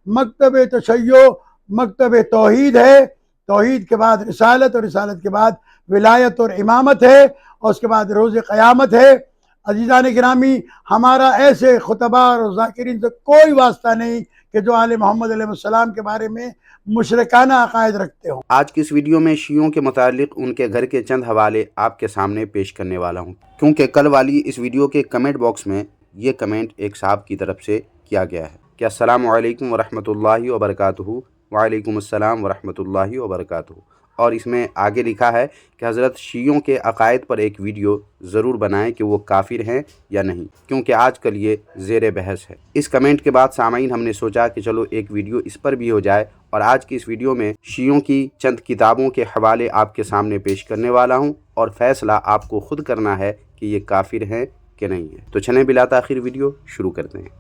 मकतब तशय्यो मकतब तौहीद है, तौहीद के बाद रिसालत और रिसालत के बाद विलायत और इमामत है और उसके बाद रोज़ क़यामत है। अजीज़ान गिरामी, हमारा ऐसे खुतबा और ज़ाकिरीन से कोई वास्ता नहीं कि जो आले मोहम्मद अलैहिस्सलाम के बारे में मुशरिकाना अक़ायद रखते हों। आज की इस वीडियो में शियों के मुतालिक उनके घर के चंद हवाले आपके सामने पेश करने वाला हूं, क्योंकि कल वाली इस वीडियो के कमेंट बॉक्स में ये कमेंट एक साहब की तरफ से किया गया है कि अस्सलामु अलैकुम वरहमतुल्लाहि वबरकातुहू, वालेकुम अस्सलाम वरहमतुल्लाहि वबरकातुहू। और इसमें आगे लिखा है कि हज़रत शियों के अक़ायद पर एक वीडियो ज़रूर बनाएं कि वो काफिर हैं या नहीं, क्योंकि आजकल ये ज़ेर बहस है। इस कमेंट के बाद सामाईन हमने सोचा कि चलो एक वीडियो इस पर भी हो जाए, और आज की इस वीडियो में शियों की चंद किताबों के हवाले आपके सामने पेश करने वाला हूँ, और फ़ैसला आपको ख़ुद करना है कि ये काफिर हैं कि नहीं है। तो चलें बिला ताख़िर वीडियो शुरू करते हैं।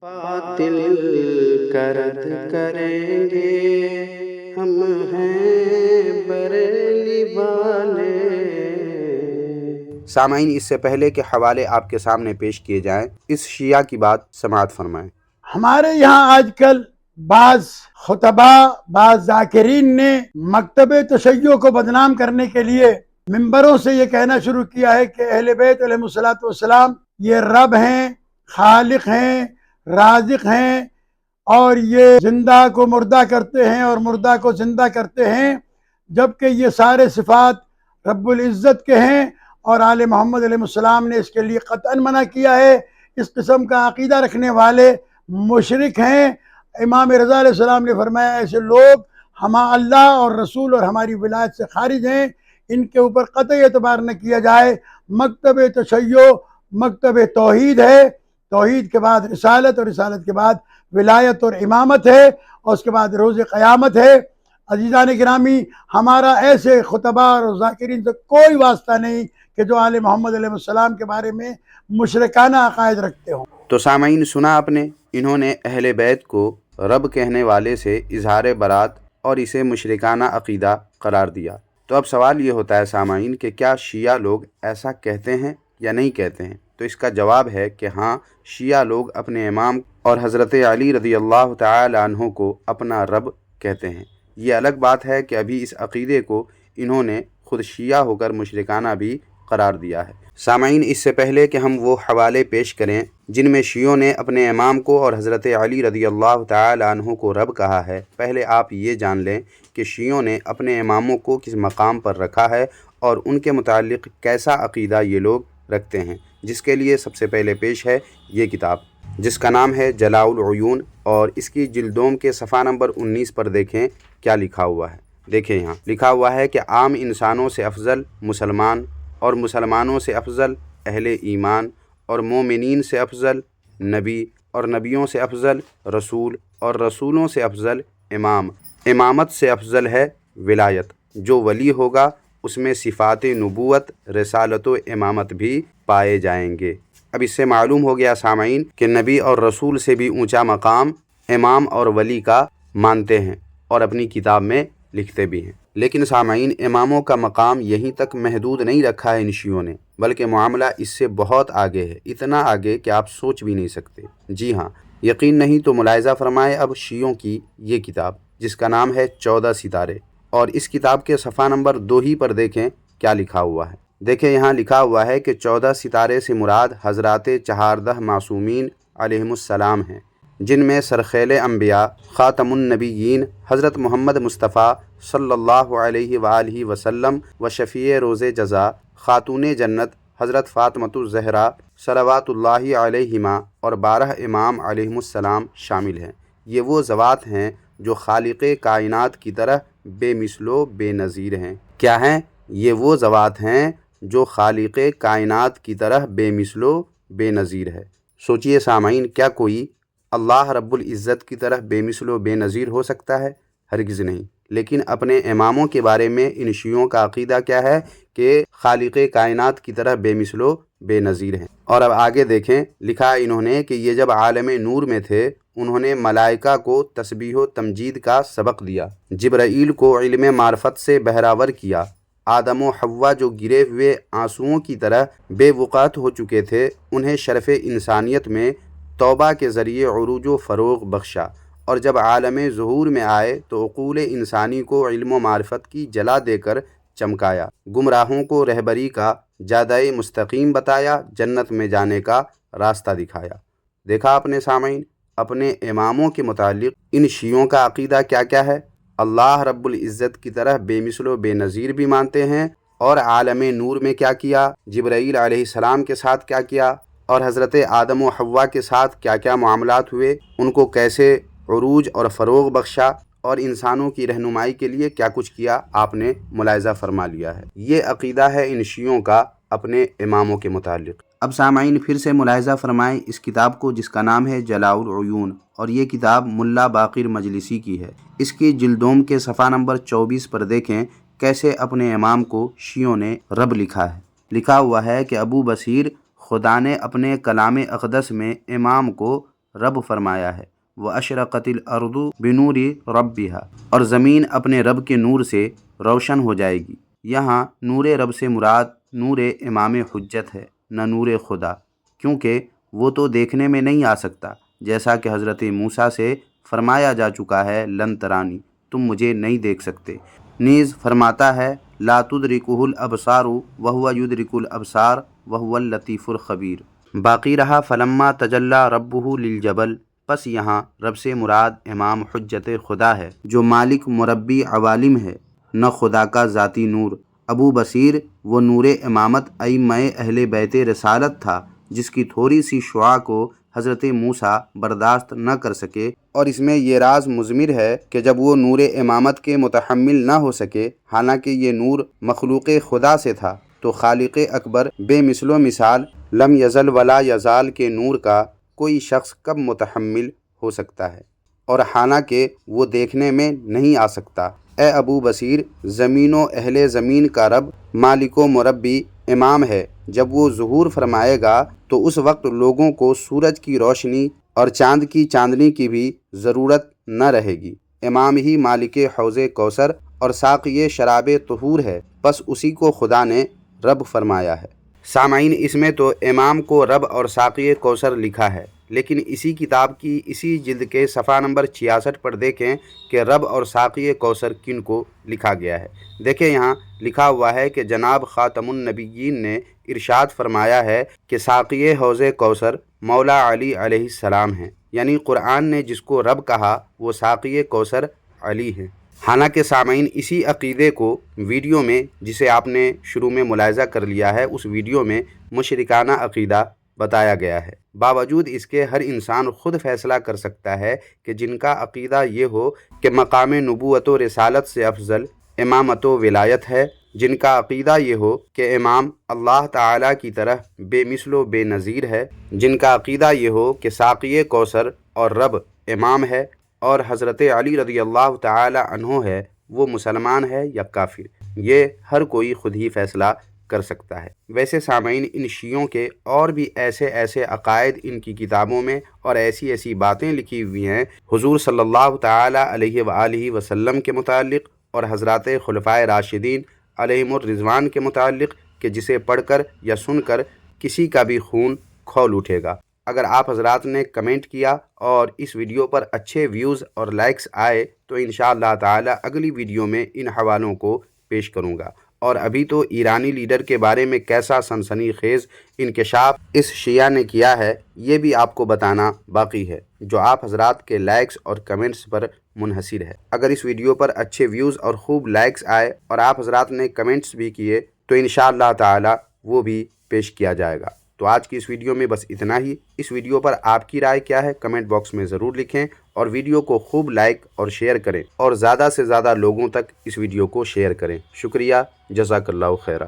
बातिल करद करेंगे हम हैं बरेली वाले। सामाईन, इससे पहले के हवाले आपके सामने पेश किए जाएं, इस शिया की बात समाअत फरमाएं। हमारे यहाँ आजकल बाज़ खुतबा, बाज़ ज़ाकिरीन ने मकतब तशय्यो को बदनाम करने के लिए मिंबरों से ये कहना शुरू किया है कि अहले बैत अलैहिमुस्सलातु वस्सलाम ये रब हैं, खालिक हैं, राज़िक हैं, और ये जिंदा को मुर्दा करते हैं और मुर्दा को जिंदा करते हैं, जबकि ये सारे सिफ़ात रब्बुल इज़्ज़त के हैं और आले मोहम्मद अलैहिस्सलाम ने इसके लिए क़तअन मना किया है। इस किस्म का अक़ीदा रखने वाले मुशरिक हैं। इमाम रज़ा अलैहिस्सलाम ने फरमाया ऐसे लोग अल्लाह और रसूल और हमारी विलायत से खारिज हैं, इनके ऊपर क़तई एतबार न किया जाए। मकतब तशय्यो मकतब तौहीद है, तौहीद के बाद रिसालत और रिसालत के बाद विलायत और इमामत है और उसके बाद रोज़ क़यामत है। अजीज़ान गिरामी, हमारा ऐसे खुतबा और ज़ाकिरीन से कोई वास्ता नहीं कि जो आले मोहम्मद अलैहिस्सलाम के बारे में मुशरिकाना अक़ायद रखते हों। तो सामाईन, सुना आपने, इन्होंने अहले बैत को रब कहने वाले से इजहार बरात और इसे मुशरिकाना अक़ीदा करार दिया। तो अब सवाल ये होता है सामाईन कि क्या शिया लोग ऐसा कहते हैं या नहीं कहते हैं? तो इसका जवाब है कि हाँ, शिया लोग अपने इमाम और हज़रत अली रज़ियल्लाहु तआला अन्हु को अपना रब कहते हैं। ये अलग बात है कि अभी इस अक़ीदे को इन्होंने ख़ुद शिया होकर मुशरिकाना भी करार दिया है। सामाईन, इससे पहले कि हम वो हवाले पेश करें जिनमें शियों ने अपने इमाम को और हज़रत अली रज़ियल्लाहु तआला अन्हु को रब कहा है, पहले आप ये जान लें कि शियों ने अपने इमामों को किस मकाम पर रखा है और उनके मुताल्लिक़ कैसा अक़ीदा ये लोग रखते हैं, जिसके लिए सबसे पहले पेश है ये किताब, जिसका नाम है जलाउल उयून, और इसकी जिल्दोम के सफ़ा नंबर 19 पर देखें क्या लिखा हुआ है। देखें, यहाँ लिखा हुआ है कि आम इंसानों से अफजल मुसलमान, और मुसलमानों से अफजल अहले ईमान, और मोमिनीन से अफजल नबी, और नबियों से अफजल रसूल, और रसूलों से अफजल इमाम, इमामत से अफजल है विलायत। जो वली होगा उसमें सिफ़ात नबूवत, रिसालत व इमामत भी पाए जाएंगे। अब इससे मालूम हो गया सामाईन कि नबी और रसूल से भी ऊंचा मकाम इमाम और वली का मानते हैं और अपनी किताब में लिखते भी हैं। लेकिन सामाईन, इमामों का मकाम यहीं तक महदूद नहीं रखा है इन शियों ने, बल्कि मामला इससे बहुत आगे है, इतना आगे कि आप सोच भी नहीं सकते। जी हाँ, यकीन नहीं तो मुलाहिज़ा फरमाए अब शियों की ये किताब, जिसका नाम है 14 सितारे, और इस किताब के सफ़ा नंबर 2 ही पर देखें क्या लिखा हुआ है। देखें, यहाँ लिखा हुआ है कि 14 सितारे से मुराद हज़रात 14 मासूमीन अलैहिमुस्सलाम हैं, जिनमें सरखेल अम्बिया ख़ातमुन नबिय्यीन हज़रत मोहम्मद मुस्तफ़ा सल्लल्लाहु अलैहि वालिहि वसल्लम व शफ़ीए रोज़े जज़ा ख़ातूने जन्नत हज़रत फ़ातिमतुज़ ज़हरा सलवातुल्लाहि अलैहिमा और 12 इमाम अलैहिमुस्सलाम शामिल हैं। ये वो ज़वात हैं जो खालिक़े कायनात की तरह बेमिसलो बेनज़ीर हैं। क्या हैं? ये वो ज़वात हैं जो खालिक़े कायनात की तरह बेमिसलो बेनज़ीर है। सोचिए सामाईन, क्या कोई अल्लाह रब्बुल इज़्ज़त की तरह बेमिसलो बेनज़ीर हो सकता है? हरगिज़ नहीं। लेकिन अपने इमामों के बारे में इन शियों का अक़ीदा क्या है कि खालिक़े कायनात की तरह बेमिसलो बेनज़ीर हैं। और अब आगे देखें, लिखा इन्होंने कि ये जब आलम नूर में थे, उन्होंने मलाइका को तस्बीह व तमजीद का सबक दिया, जिब्राईल को इल्म मार्फत से बहरावर किया, आदम व हव्वा जो गिरे हुए आंसुओं की तरह बेवक़ात हो चुके थे, उन्हें शरफ़ इंसानियत में तौबा के ज़रिए उरूज व फ़रोग़ बख्शा, اور جب عالم ظہور میں آئے تو عقول انسانی کو علم و معرفت کی جلا دے کر چمکایا، گمراہوں کو رہبری کا جادہ مستقیم بتایا، جنت میں جانے کا راستہ دکھایا۔ دیکھا آپ نے سامعین، اپنے اماموں کے متعلق ان شیعوں کا عقیدہ کیا کیا ہے۔ اللہ رب العزت کی طرح بے مثل و بے نظیر بھی مانتے ہیں، اور عالم نور میں کیا کیا، جبرائیل علیہ السلام کے ساتھ کیا کیا، اور حضرت آدم و حوا کے ساتھ کیا کیا معاملات ہوئے، ان کو کیسے عروج اور فروغ بخشا، اور انسانوں کی رہنمائی کے لیے کیا کچھ کیا، آپ نے ملاحظہ فرما لیا ہے۔ یہ عقیدہ ہے ان شیعوں کا اپنے اماموں کے متعلق۔ اب سامعین پھر سے ملاحظہ فرمائیں اس کتاب کو، جس کا نام ہے جلاء العیون، اور یہ کتاب ملا باقر مجلسی کی ہے۔ اس کی جلدوم کے صفحہ نمبر 24 پر دیکھیں کیسے اپنے امام کو شیعوں نے رب لکھا ہے۔ لکھا ہوا ہے کہ ابو بصیر، خدا نے اپنے کلام اقدس میں امام کو رب فرمایا ہے، وَأَشْرَقَتِ الْأَرْضُ بِنُورِ رَبِّهَا، اور زمین اپنے رب کے نور سے روشن ہو جائے گی۔ یہاں نور رب سے مراد نور امام حجت ہے، نہ نور خدا، کیونکہ وہ تو دیکھنے میں نہیں آ سکتا، جیسا کہ حضرت موسیٰ سے فرمایا جا چکا ہے، لن ترانی، تم مجھے نہیں دیکھ سکتے۔ نیز فرماتا ہے، لا تدرکہ الابصار وہو یدرک الابصار وہو اللطیف الخبیر۔ باقی رہا فلما تجلی ربہ للجبل، پس یہاں رب سے مراد امام حجت خدا ہے، جو مالک مربی عوالم ہے، نہ خدا کا ذاتی نور۔ ابو بصیر وہ نور امامت ائمہ اہل بیت رسالت تھا، جس کی تھوڑی سی شعاع کو حضرت موسیٰ برداشت نہ کر سکے، اور اس میں یہ راز مضمر ہے کہ جب وہ نور امامت کے متحمل نہ ہو سکے، حالانکہ یہ نور مخلوق خدا سے تھا، تو خالق اکبر بے مثل و مثال لم یزل ولا یزال کے نور کا کوئی شخص کب متحمل ہو سکتا ہے، اور حالانکہ وہ دیکھنے میں نہیں آ سکتا۔ اے ابو بصیر، زمین و اہل زمین کا رب، مالک و مربی امام ہے۔ جب وہ ظہور فرمائے گا تو اس وقت لوگوں کو سورج کی روشنی اور چاند کی چاندنی کی بھی ضرورت نہ رہے گی۔ امام ہی مالک حوض کوثر اور ساقی شراب طہور ہے، بس اسی کو خدا نے رب فرمایا ہے۔ سامعین، اس میں تو امام کو رب اور ساقی کوثر لکھا ہے، لیکن اسی کتاب کی اسی جلد کے صفحہ نمبر 66 پر دیکھیں کہ رب اور ساقی کوثر کن کو لکھا گیا ہے۔ دیکھیں یہاں لکھا ہوا ہے کہ جناب خاتم النبیین نے ارشاد فرمایا ہے کہ ساقی حوض کوثر مولا علی علیہ السلام ہیں، یعنی قرآن نے جس کو رب کہا وہ ساقی کوثر علی ہیں۔ حالانکہ سامعین، اسی عقیدے کو ویڈیو میں، جسے آپ نے شروع میں ملاحظہ کر لیا ہے، اس ویڈیو میں مشرکانہ عقیدہ بتایا گیا ہے۔ باوجود اس کے ہر انسان خود فیصلہ کر سکتا ہے کہ جن کا عقیدہ یہ ہو کہ مقام نبوت و رسالت سے افضل امامت و ولایت ہے، جن کا عقیدہ یہ ہو کہ امام اللہ تعالیٰ کی طرح بے مثل و بے نظیر ہے، جن کا عقیدہ یہ ہو کہ ساقی کوثر اور رب امام ہے اور حضرت علی رضی اللہ تعالی عنہ ہے، وہ مسلمان ہے یا کافر، یہ ہر کوئی خود ہی فیصلہ کر سکتا ہے۔ ویسے سامعین، ان شیعوں کے اور بھی ایسے عقائد ان کی کتابوں میں اور ایسی باتیں لکھی ہوئی ہیں حضور صلی اللہ تعالی علیہ وآلہ وسلم کے متعلق اور حضرات خلفائے راشدین علیہم الرضوان کے متعلق، کہ جسے پڑھ کر یا سن کر کسی کا بھی خون کھول اٹھے گا۔ اگر آپ حضرات نے کمنٹ کیا اور اس ویڈیو پر اچھے ویوز اور لائکس آئے تو انشاءاللہ تعالی اگلی ویڈیو میں ان حوالوں کو پیش کروں گا۔ اور ابھی تو ایرانی لیڈر کے بارے میں کیسا سنسنی خیز انکشاف اس شیعہ نے کیا ہے، یہ بھی آپ کو بتانا باقی ہے، جو آپ حضرات کے لائکس اور کمنٹس پر منحصر ہے۔ اگر اس ویڈیو پر اچھے ویوز اور خوب لائکس آئے اور آپ حضرات نے کمنٹس بھی کیے تو انشاءاللہ تعالی وہ بھی پیش کیا جائے گا۔ تو آج کی اس ویڈیو میں بس اتنا ہی۔ اس ویڈیو پر آپ کی رائے کیا ہے کمنٹ باکس میں ضرور لکھیں، اور ویڈیو کو خوب لائک اور شیئر کریں، اور زیادہ سے زیادہ لوگوں تک اس ویڈیو کو شیئر کریں۔ شکریہ، جزاک اللہ خیرہ۔